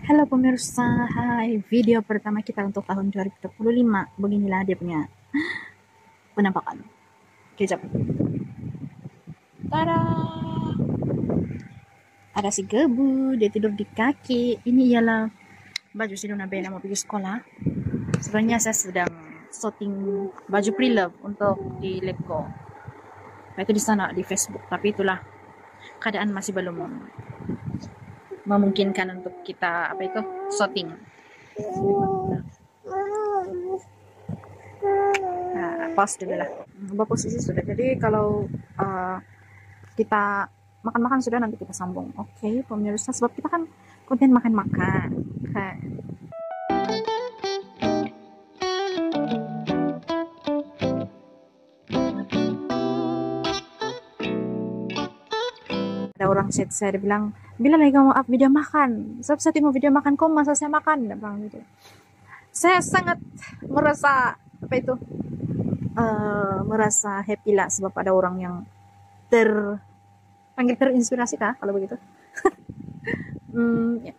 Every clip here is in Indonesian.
Halo pemirsa, hai. Video pertama kita untuk tahun 2025. Beginilah dia punya penampakan. Kecap. Tada! Ada si Gebu, dia tidur di kaki. Ini ialah baju si Luna Bella mau pergi sekolah. Sebenarnya saya sedang shooting baju pre-love untuk di Lebgo. Itu di sana di Facebook, tapi itulah keadaan masih belum memungkinkan untuk kita shooting. Nah, pause dulu lah. Posisi sudah. Jadi kalau kita makan-makan sudah, nanti kita sambung. Oke, pemirsa, sebab kita kan konten makan-makan. Ada orang chat saya, dia bilang, bila lagi kamu up video makan, sebab saya tengok video makan kau, masa saya makan, dia bilang gitu. Saya sangat merasa merasa happy lah, sebab ada orang yang terinspirasi kah kalau begitu. Ya,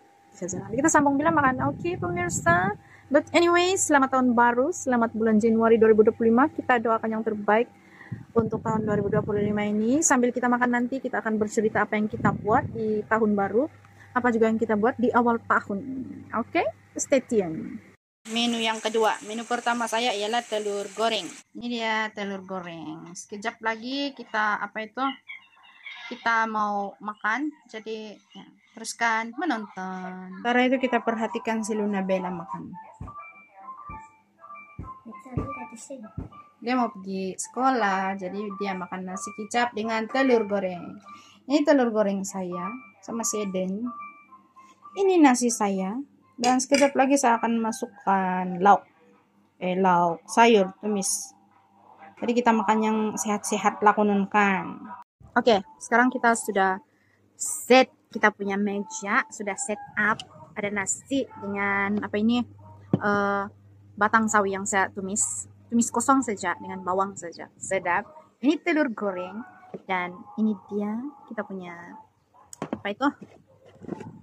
kita sambung bila makan. Oke, pemirsa, but anyway, selamat tahun baru, selamat bulan Januari 2025. Kita doakan yang terbaik untuk tahun 2025 ini. Sambil kita makan nanti, kita akan bercerita apa yang kita buat di tahun baru, apa juga yang kita buat di awal tahun ini. Oke, stay tune. Menu yang kedua, menu pertama saya ialah telur goreng. Ini dia telur goreng. Sekejap lagi kita kita mau makan. Jadi ya, teruskan menonton. Karena itu kita perhatikan si Luna Bella makan. Dia mau pergi sekolah, jadi dia makan nasi kicap dengan telur goreng. Ini telur goreng saya sama si Eden. Ini nasi saya. Dan sekejap lagi saya akan masukkan lauk sayur tumis. Jadi kita makan yang sehat-sehat lah kononkan. Oke, sekarang kita sudah set, kita punya meja sudah set up. Ada nasi dengan batang sawi yang saya tumis kosong saja dengan bawang saja. Sedap. Ini telur goreng dan ini dia kita punya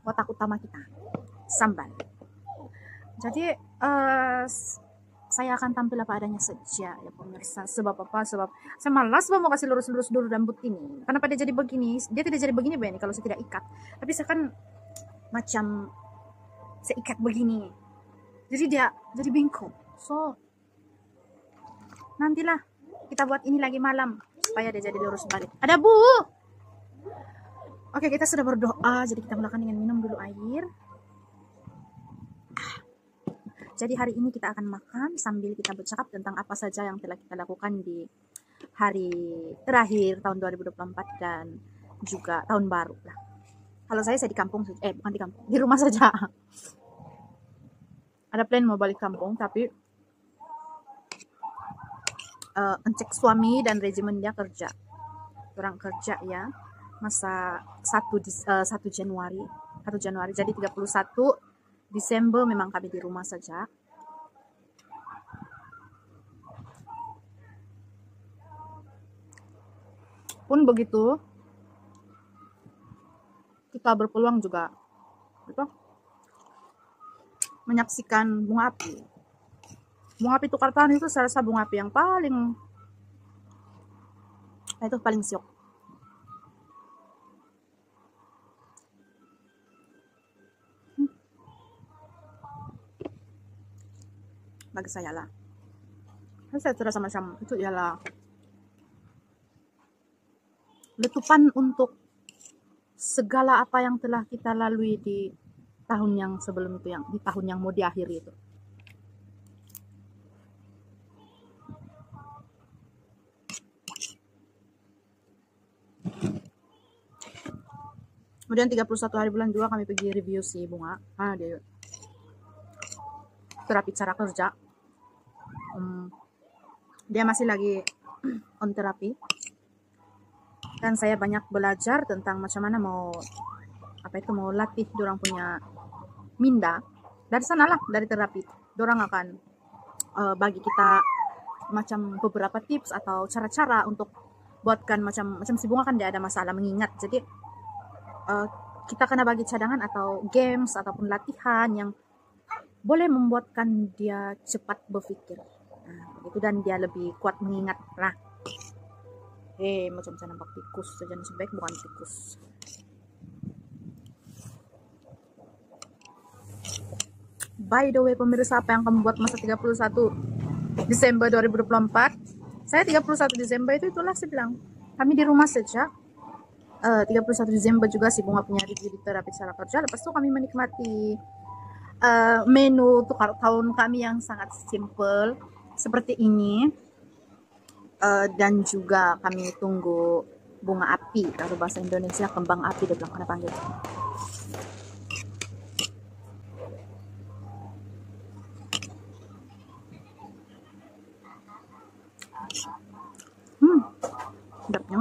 watak utama kita, sambal. Jadi saya akan tampil apa adanya saja ya pemirsa. Sebab saya malas mau kasih lurus-lurus dulu rambut ini. Kenapa dia jadi begini? Dia tidak jadi begini Ben kalau saya tidak ikat. Tapi saya kan macam saya ikat begini. Jadi dia jadi bengkok. So nantilah kita buat ini lagi malam supaya dia jadi lurus balik. Ada Bu. Oke, kita sudah berdoa, jadi kita mulakan dengan minum dulu air. Jadi hari ini kita akan makan sambil kita bercakap tentang apa saja yang telah kita lakukan di hari terakhir tahun 2024 dan juga tahun baru lah. Kalau saya di kampung, bukan di kampung, di rumah saja. Ada plan mau balik kampung, tapi encek suami dan regimen dia kerja. Orang kerja ya, masa 1 Januari, jadi 31 Desember memang kami di rumah saja. Pun begitu, kita berpeluang juga menyaksikan bunga api. Bunga api tukar tahun itu saya rasa bunga api yang paling syok. Bagi saya lah. Saya terasa macam itu ialah letupan untuk segala apa yang telah kita lalui di tahun yang sebelum itu, di tahun yang mau diakhiri itu. Kemudian 31 hari bulan 2 kami pergi review si bunga. Dia terapi cara kerja. Dia masih lagi on terapi. Dan saya banyak belajar tentang macam mana mau latih dorang punya minda. Dari sana lah, dari terapi. Dorang akan bagi kita macam beberapa tips atau cara-cara untuk buatkan macam si bunga kan dia ada masalah mengingat. Jadi kita kena bagi cadangan atau games ataupun latihan yang boleh membuatkan dia cepat berpikir. Nah, begitu, dan dia lebih kuat mengingat. Nah, macam saya nampak tikus saja, sebaik bukan tikus. By the way, pemirsa, apa yang kamu buat masa 31 Desember 2024? Saya 31 Desember itulah saya bilang. Kami di rumah saja. 31 Desember juga si Bunga punya review di terapi secara kerja. Lepas itu kami menikmati menu tukar tahun kami yang sangat simple seperti ini. Dan juga kami tunggu bunga api, kalau bahasa Indonesia kembang api dia bilang, kena panggil. Sedapnya.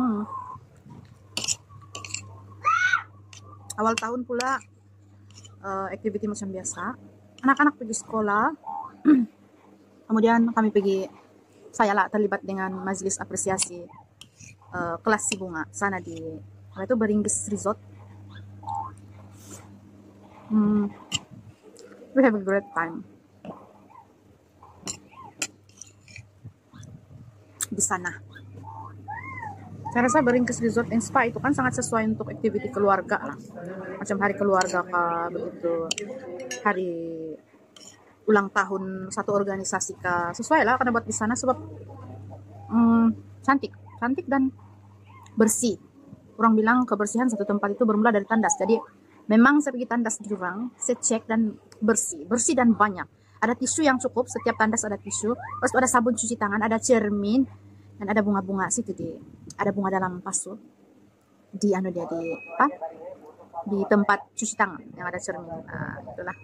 Awal tahun pula activity macam biasa, anak-anak pergi sekolah. Kemudian kami pergi, saya lah terlibat dengan majelis apresiasi kelas si Bunga sana di itu Beringges Resort. We have a great time di sana. Saya rasa Beringges Resort and Spa itu kan sangat sesuai untuk activity keluarga lah, macam hari keluarga kah, begitu hari ulang tahun satu organisasi kah, sesuai lah karena buat di sana sebab cantik dan bersih. Orang bilang kebersihan satu tempat itu bermula dari tandas. Jadi memang saya pergi tandas jurang, saya cek dan bersih dan banyak. Ada tisu yang cukup, setiap tandas ada tisu. Terus ada sabun cuci tangan, ada cermin, dan ada bunga-bunga situ ada bunga dalam pasu di di tempat cuci tangan yang ada cermin. Nah, itulah.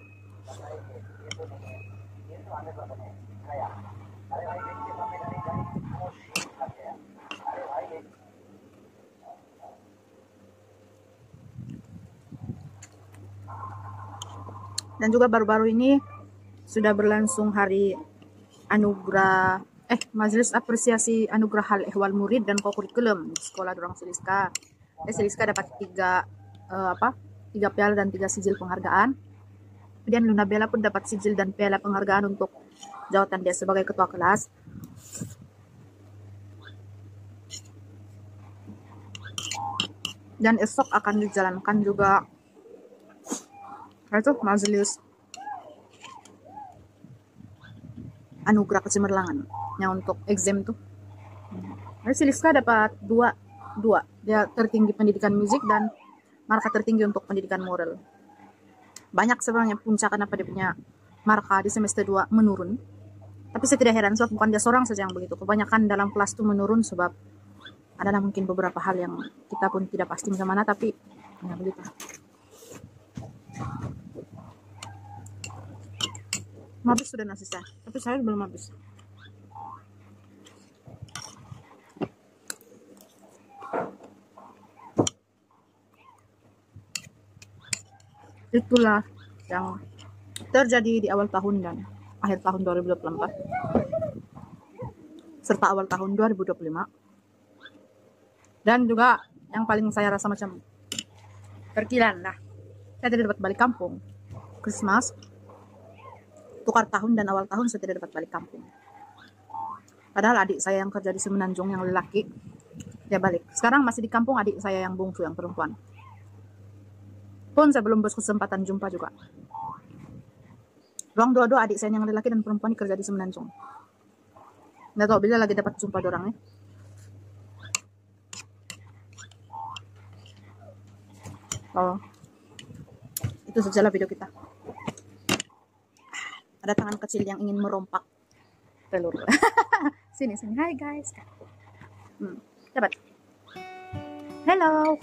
Dan juga baru-baru ini sudah berlangsung hari anugerah majelis apresiasi anugerah hal ehwal murid dan kokurikulum di sekolah Dorang Siliska. Siliska dapat 3 piala dan 3 sijil penghargaan. Kemudian Luna Bella pun dapat sijil dan piala penghargaan untuk jawatan dia sebagai ketua kelas. Dan esok akan dijalankan juga itu majelis anugerah kecemerlangan yang untuk exam tuh. Siliska dapat 2. Dia tertinggi pendidikan musik dan marka tertinggi untuk pendidikan moral. Banyak sebenarnya puncak kenapa dia punya marka di semester 2 menurun. Tapi saya tidak heran sebab bukan dia seorang saja yang begitu. Kebanyakan dalam kelas tuh menurun sebab ada mungkin beberapa hal yang kita pun tidak pasti bagaimana, tapi ya begitu. Habis sudah nasi saya, tapi saya belum habis. Itulah yang terjadi di awal tahun dan akhir tahun 2024 serta awal tahun 2025. Dan juga yang paling saya rasa macam terkilan lah, saya tidak dapat balik kampung Christmas, tukar tahun dan awal tahun saya tidak dapat balik kampung. Padahal adik saya yang kerja di Semenanjung yang lelaki dia balik. Sekarang masih di kampung adik saya yang bungsu yang perempuan. Pun saya belum berkesempatan jumpa juga. Ruang dua-dua adik saya yang lelaki dan perempuan kerja di Semenanjung. Nggak tahu bila lagi dapat jumpa dorangnya. Oh, itu sajalah video kita. Ada tangan kecil yang ingin merompak telur. Sini. Hai guys. Dapat. Hello.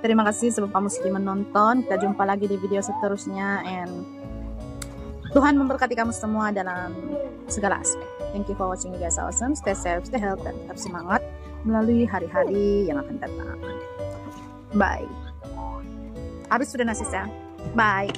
Terima kasih sebab kamu sudah menonton. Kita jumpa lagi di video seterusnya, and Tuhan memberkati kamu semua dalam segala aspek. Thank you for watching, you guys. Awesome. Stay safe, stay healthy, dan tetap semangat melalui hari-hari yang akan datang. Bye. Habis sudah nasi saya. Bye.